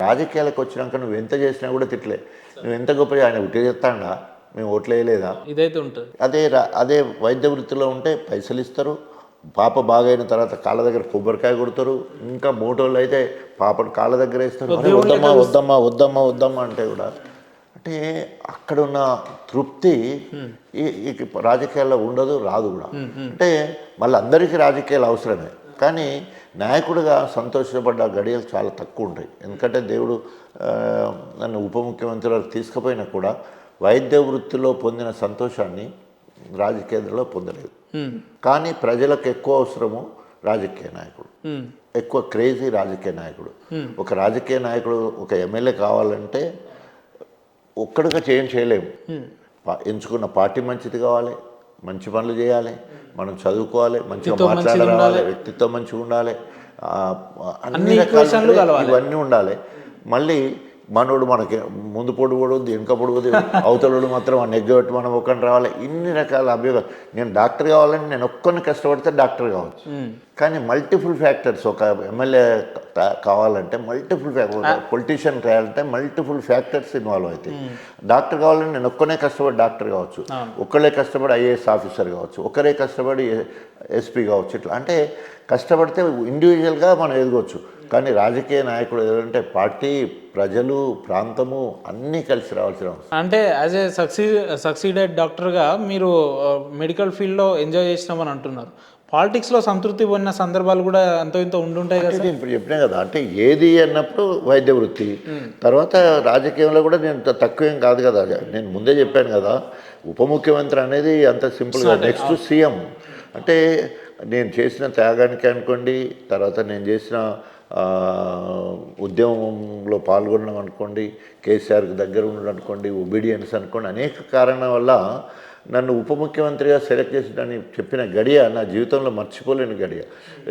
రాజకీయాలకు వచ్చినాక నువ్వు ఎంత చేసినా కూడా తిట్లే. నువ్వు ఎంత గొప్ప ఆయన ఉట్టి చేస్తాడా, మేము ఓట్లు వేయలేదా, ఇదైతే ఉంటుంది. అదే వైద్య వృత్తిలో ఉంటే పైసలు ఇస్తారు. పాప బాగైన తర్వాత కాళ్ళ దగ్గర కొబ్బరికాయ కొడతారు. ఇంకా మోటోళ్ళు అయితే పాపను కాళ్ళ దగ్గర వేస్తారు. వద్దమ్మా వద్దమ్మా వద్దమ్మా వద్దమ్మా అంటే కూడా అంటే అక్కడ ఉన్న తృప్తి ఈ రాజకీయాల్లో ఉండదు, రాదు కూడా. అంటే మళ్ళీ అందరికీ రాజకీయాలు అవసరమే, కానీ నాయకుడిగా సంతోషపడ్డ గడియలు చాలా తక్కువ ఉంటాయి. ఎందుకంటే దేవుడు నన్ను ఉప ముఖ్యమంత్రి వరకు తీసుకుపోయినా కూడా వైద్య వృత్తిలో పొందిన సంతోషాన్ని రాజకీయాల్లో పొందలేదు. కానీ ప్రజలకు ఎక్కువ అవసరము రాజకీయ నాయకుడు, ఎక్కువ క్రేజీ రాజకీయ నాయకుడు. ఒక రాజకీయ నాయకుడు ఒక ఎమ్మెల్యే కావాలంటే ఒక్కడిగా చేయలేము. ఎంచుకున్న పార్టీ మంచిది కావాలి, మంచి పనులు చేయాలి, మనం చదువుకోవాలి, మంచిగా మాట్లాడాలి, వ్యక్తిత్వం మంచిగా ఉండాలి, అన్ని రకాలు ఇవన్నీ ఉండాలి. మళ్ళీ మనోడు మనకి ముందు పొడుగుడు వెనుక పొడుగుడు అవతలడు మాత్రం ఆ నెగ్గబెట్టి మనం ఒక్కని రావాలి. ఇన్ని రకాల అభియోగాలు. నేను డాక్టర్ కావాలని నేను ఒక్కరిని కష్టపడితే డాక్టర్ కావచ్చు, కానీ మల్టిపుల్ ఫ్యాక్టర్స్. ఒక ఎమ్మెల్యే కావాలంటే మల్టిపుల్ పొలిటీషియన్ కావాలంటే మల్టిపుల్ ఫ్యాక్టర్స్ ఇన్వాల్వ్ అవుతాయి. డాక్టర్ కావాలని నేను ఒక్కనే కష్టపడి డాక్టర్ కావచ్చు, ఒక్కరే కష్టపడి ఐఏఎస్ ఆఫీసర్ కావచ్చు, ఒకరే కష్టపడి ఎస్పీ కావచ్చు. ఇట్లా అంటే కష్టపడితే ఇండివిజువల్గా మనం ఎదగవచ్చు. కానీ రాజకీయ నాయకుడు ఏదంటే పార్టీ, ప్రజలు, ప్రాంతము అన్నీ కలిసి రావాల్సిన అవసరం. అంటే యాజ్ ఏ సక్సీడెడ్ డాక్టర్గా మీరు మెడికల్ ఫీల్డ్లో ఎంజాయ్ చేసినామని అంటున్నారు. పాలిటిక్స్లో సంతృప్తి పొందిన సందర్భాలు కూడా ఎంతో ఇంత ఉండుంటాయి కదా. నేను ఇప్పుడు చెప్పినా కదా, అంటే ఏది అన్నప్పుడు వైద్య వృత్తి, తర్వాత రాజకీయంలో కూడా నేను తక్కువేం కాదు కదా. నేను ముందే చెప్పాను కదా, ఉప ముఖ్యమంత్రి అనేది అంత సింపుల్గా. నెక్స్ట్ సీఎం అంటే నేను చేసిన త్యాగానికి అనుకోండి, తర్వాత నేను చేసిన ఉద్యమంలో పాల్గొనడం అనుకోండి, కేసీఆర్కి దగ్గర ఉండడం అనుకోండి, ఒబీడియన్స్ అనుకోండి, అనేక కారణాల వల్ల నన్ను ఉప ముఖ్యమంత్రిగా సెలెక్ట్ చేసి చెప్పిన గడియ నా జీవితంలో మర్చిపోలేని గడియ.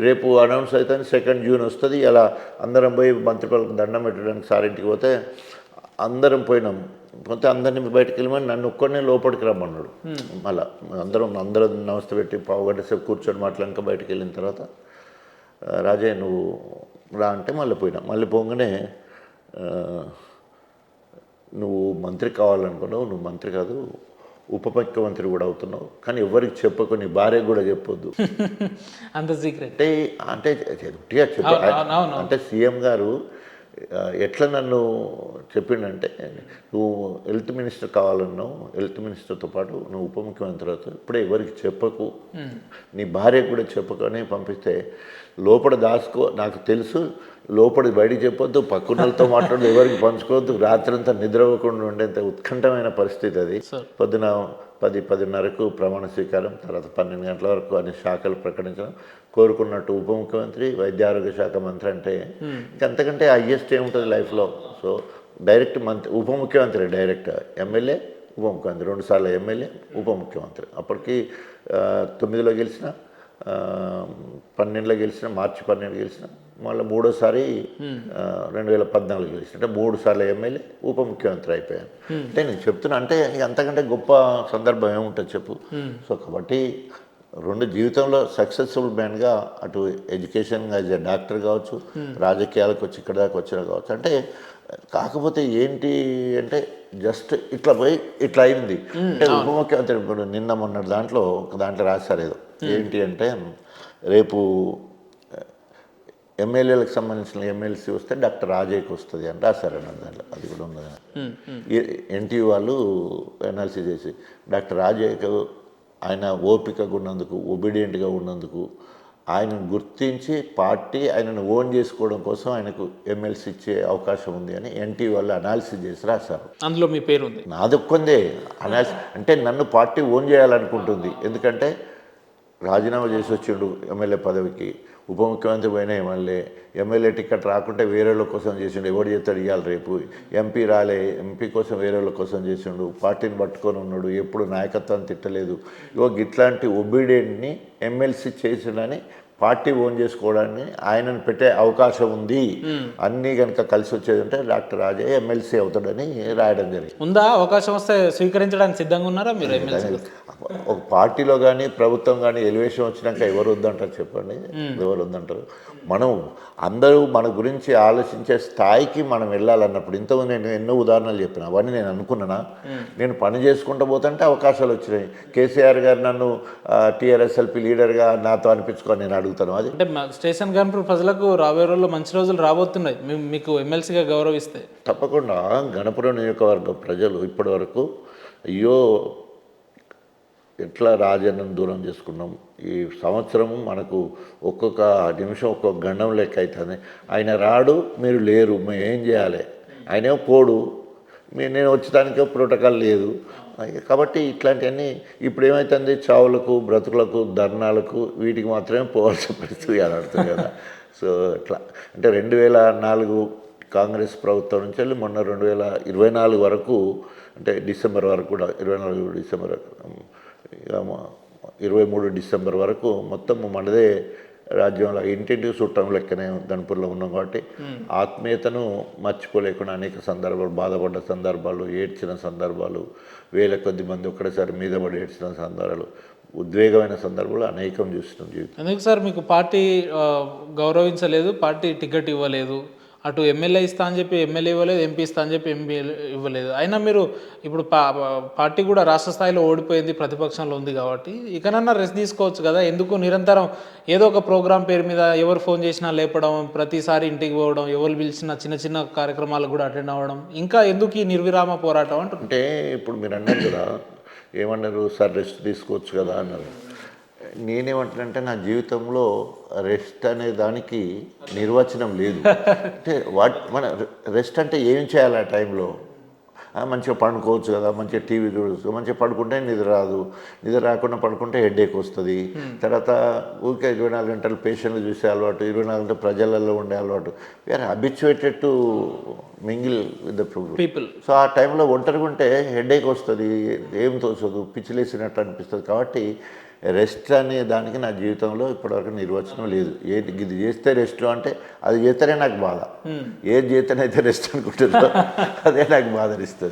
రేపు అనౌన్స్ అయితే 2 జూన్ వస్తుంది. అలా అందరం పోయి మంత్రిపల్లికి దండం పెట్టడానికి సారింటికి పోతే అందరం పోయినాం. పోతే అందరినీ బయటకు వెళ్ళమని నన్ను ఒక్కడనే లోపలికి రమ్మన్నాడు. మళ్ళీ అందరం నమస్తే పెట్టి పావుగంట సేపు కూర్చొని మాట్లాడక బయటకు వెళ్ళిన తర్వాత, రాజయ్య నువ్వు రా అంటే మళ్ళీ పోయినా. మళ్ళీ పోగానే నువ్వు మంత్రి కావాలనుకున్నావు, నువ్వు మంత్రి కాదు ఉప ముఖ్యమంత్రి కూడా అవుతున్నావు, కానీ ఎవరికి చెప్పకు, నీ భార్యకు కూడా చెప్పొద్దు అంత సీక్రెట్ అంటే చెప్ప. అంటే సీఎం గారు ఎట్లా నన్ను చెప్పిండంటే, నువ్వు హెల్త్ మినిస్టర్ కావాలన్నావు, హెల్త్ మినిస్టర్తో పాటు నువ్వు ఉప ముఖ్యమంత్రి అవుతావు, ఇప్పుడే ఎవరికి చెప్పకు, నీ భార్యకు కూడా చెప్పకు అని పంపిస్తే, లోపల దాచుకో, నాకు తెలుసు లోపలి బయటికి చెప్పొద్దు, పక్కనతో మాట్లాడదు, ఎవరికి పంచుకోవద్దు, రాత్రంతా నిద్రపోకుండా ఉండేంత ఉత్కంఠమైన పరిస్థితి అది. పొద్దున 10-10:30కు ప్రమాణ స్వీకారం, తర్వాత 12 గంటల వరకు అన్ని శాఖలు ప్రకటించడం. కోరుకున్నట్టు ఉప ముఖ్యమంత్రి, వైద్య ఆరోగ్య శాఖ మంత్రి అంటే ఇంకంతకంటే హైయెస్ట్ ఏముంటుంది లైఫ్లో. సో డైరెక్ట్ ఉప ముఖ్యమంత్రి, డైరెక్ట్ ఎమ్మెల్యే, ఉప ముఖ్యమంత్రి, 2 సార్లు ఎమ్మెల్యే, ఉప ముఖ్యమంత్రి. అప్పటికి 9లో గెలిచిన, 12లో గెలిచిన, మార్చి 12 గెలిచిన, మళ్ళీ 3వసారి 2014 గెలిచిన. అంటే 3 సార్లు ఎమ్మెల్యే, ఉప ముఖ్యమంత్రి అయిపోయాను. అంటే నేను చెప్తున్నా, అంటే అంతకంటే గొప్ప సందర్భం ఏముంటుంది చెప్పు. సో కాబట్టి 2 జీవితంలో సక్సెస్ఫుల్ మ్యాన్గా, అటు ఎడ్యుకేషన్గా యాజ్ ఏ డాక్టర్ కావచ్చు, రాజకీయాలకు వచ్చి ఇక్కడ దాకా వచ్చినా కావచ్చు. అంటే కాకపోతే ఏంటి అంటే జస్ట్ ఇట్లా పోయి ఇట్లా అయింది. అంటే ఉప ముఖ్యమంత్రి ఇప్పుడు నిన్న మొన్న దాంట్లో ఒక దాంట్లో రాశారు ఏదో, ఏంటి అంటే రేపు ఎమ్మెల్యేలకు సంబంధించిన ఎమ్మెల్సీ వస్తే డాక్టర్ రాజయ్యకి వస్తుంది అని రాశారన్న దాంట్లో. అది కూడా ఉన్నది. ఎన్టీవీ వాళ్ళు ఎన్ఆర్సీ చేసి డాక్టర్ రాజయ్యకు ఆయన ఓపికగా ఉన్నందుకు, ఒబీడియంట్గా ఉన్నందుకు, ఆయనను గుర్తించి పార్టీ ఆయనను ఓన్ చేసుకోవడం కోసం ఆయనకు ఎమ్మెల్సీ ఇచ్చే అవకాశం ఉంది అని ఎన్టీవీ వాళ్ళు అనాలిసిస్ చేసి రాశారు. అందులో మీ పేరు ఉంది. నాదొక్కందే అనాలిసిస్. అంటే నన్ను పార్టీ ఓన్ చేయాలనుకుంటుంది. ఎందుకంటే రాజీనామా చేసి వచ్చిండు ఎమ్మెల్యే పదవికి, ఉప ముఖ్యమంత్రి పోయినా ఎమ్మెల్యే టికెట్ రాకుంటే వేరే వాళ్ళ కోసం చేసిండు. ఎవడు చేస్తాడు ఇవాళ రేపు? ఎంపీ రాలే, ఎంపీ కోసం వేరే వాళ్ళ కోసం చేసిండు. పార్టీని పట్టుకొని ఉన్నాడు, ఎప్పుడు నాయకత్వాన్ని తిట్టలేదు. ఇట్లాంటి ఒబీడియంట్ని ఎమ్మెల్సీ చేసిండని పార్టీ ఓన్ చేసుకోవడాన్ని ఆయనను పెట్టే అవకాశం ఉంది, అన్నీ కనుక కలిసి వచ్చేది అంటే డాక్టర్ రాజయ్య ఎమ్మెల్సీ అవుతాడని రాయడం జరిగింది. ఉందా అవకాశం వస్తే స్వీకరించడానికి సిద్ధంగా ఉన్నారా మీరు ఎమ్మెల్సీ? ఒక పార్టీలో కానీ ప్రభుత్వం కానీ ఎలివేషన్ వచ్చినాక ఎవరు వద్దంటారు చెప్పండి? ఎవరు వద్దంటారు? మనం అందరూ మన గురించి ఆలోచించే స్థాయికి మనం వెళ్ళాలన్నప్పుడు, ఇంతకుముందు నేను ఎన్నో ఉదాహరణలు చెప్పిన, అవన్నీ నేను అనుకున్నానా? నేను పని చేసుకుంటూ పోతుంటే అవకాశాలు వచ్చినాయి. కేసీఆర్ గారు నన్ను టీఆర్ఎస్ఎల్పీ లీడర్గా నాతో అనిపించుకొని నేను అడుగుతాను. అది అంటే స్టేషన్ గన్పూర్ ప్రజలకు రాబోయే రోజుల్లో మంచి రోజులు రాబోతున్నాయి మీకు ఎమ్మెల్సీగా గౌరవిస్తే. తప్పకుండా గణపురం నియోజకవర్గ ప్రజలు ఇప్పటి వరకు అయ్యో ఎట్లా రాజన్నను దూరం చేసుకున్నాం, ఈ సంవత్సరము మనకు ఒక్కొక్క నిమిషం ఒక్కొక్క గండం లెక్క అవుతుంది, ఆయన రాడు మీరు లేరు, మేము ఏం చేయాలి, ఆయనే పోడు, నేను వచ్చేదానికే ప్రోటోకాల్ లేదు. కాబట్టి ఇట్లాంటివన్నీ ఇప్పుడు ఏమవుతుంది, చావులకు బ్రతుకులకు ధర్నాలకు వీటికి మాత్రమే పోవాల్సిన పరిస్థితి ఏర్పడుతుంది కదా. సో ఇట్లా అంటే 2004 కాంగ్రెస్ ప్రభుత్వం నుంచి వెళ్ళి మొన్న 2024 వరకు, అంటే డిసెంబర్ వరకు కూడా 24 డిసెంబర్ 23 డిసెంబర్ వరకు మొత్తం మనదే రాజ్యంలో ఇంటింటికి చుట్టం లెక్కనే గణపూర్లో ఉన్నాం. కాబట్టి ఆత్మీయతను మర్చిపోలేకుండా అనేక సందర్భాలు, బాధపడ్డ సందర్భాలు, ఏడ్చిన సందర్భాలు, వేల కొద్ది మంది ఒక్కడేసారి మీద పడి ఏడ్చిన సందర్భాలు, ఉద్వేగమైన సందర్భాలు అనేకం చూస్తున్నాం జీవితం. ఎందుకు సార్ మీకు పార్టీ గౌరవించలేదు, పార్టీ టికెట్ ఇవ్వలేదు, అటు ఎమ్మెల్యే ఇస్తా అని చెప్పి ఎమ్మెల్యే ఇవ్వలేదు, ఎంపీ ఇస్తా అని చెప్పి ఎంపీ ఇవ్వలేదు, అయినా మీరు ఇప్పుడు పార్టీ కూడా రాష్ట్ర స్థాయిలో ఓడిపోయింది, ప్రతిపక్షంలో ఉంది కాబట్టి ఇకనన్నా రెస్ట్ తీసుకోవచ్చు కదా? ఎందుకు నిరంతరం ఏదో ఒక ప్రోగ్రాం పేరు మీద ఎవరు ఫోన్ చేసినా లేపడం, ప్రతిసారి ఇంటికి పోవడం, ఎవరు పిలిచిన చిన్న చిన్న కార్యక్రమాలకు కూడా అటెండ్ అవ్వడం, ఇంకా ఎందుకు ఈ నిర్విరామ పోరాటం అంటారు? అంటే ఇప్పుడు మీరు అన్నారు కదా, ఏమన్నారు సార్ రెస్ట్ తీసుకోవచ్చు కదా అన్నారు. నేనేమంటానంటే నా జీవితంలో రెస్ట్ అనే దానికి నిర్వచనం లేదు. అంటే మన రెస్ట్ అంటే ఏం చేయాలి ఆ టైంలో? మంచిగా పడుకోవచ్చు కదా, మంచిగా టీవీ చూడవచ్చు, మంచిగా పడుకుంటే నిద్ర రాదు, నిద్ర రాకుండా పడుకుంటే హెడేక్ వస్తుంది. తర్వాత ఊరికే 24 గంటలు పేషెంట్లు చూసే అలవాటు, 24 గంటలు ప్రజలలో ఉండే అలవాటు, we're habituated to mingle with the people. So ఆ టైంలో ఒంటరిగా ఉంటే హెడేక్ వస్తుంది, ఏం తోచదు, పిచ్చిలేసినట్టు అనిపిస్తుంది. కాబట్టి రెస్ట్ అనే దానికి నా జీవితంలో ఇప్పటివరకు నిర్వచనం లేదు. ఇది చేస్తే రెస్ట్ అంటే అది చేస్తేనే నాకు బాధ, ఏది చేస్తేనైతే రెస్ట్ అనుకుంటుందో అదే నాకు బాధనిస్తుంది.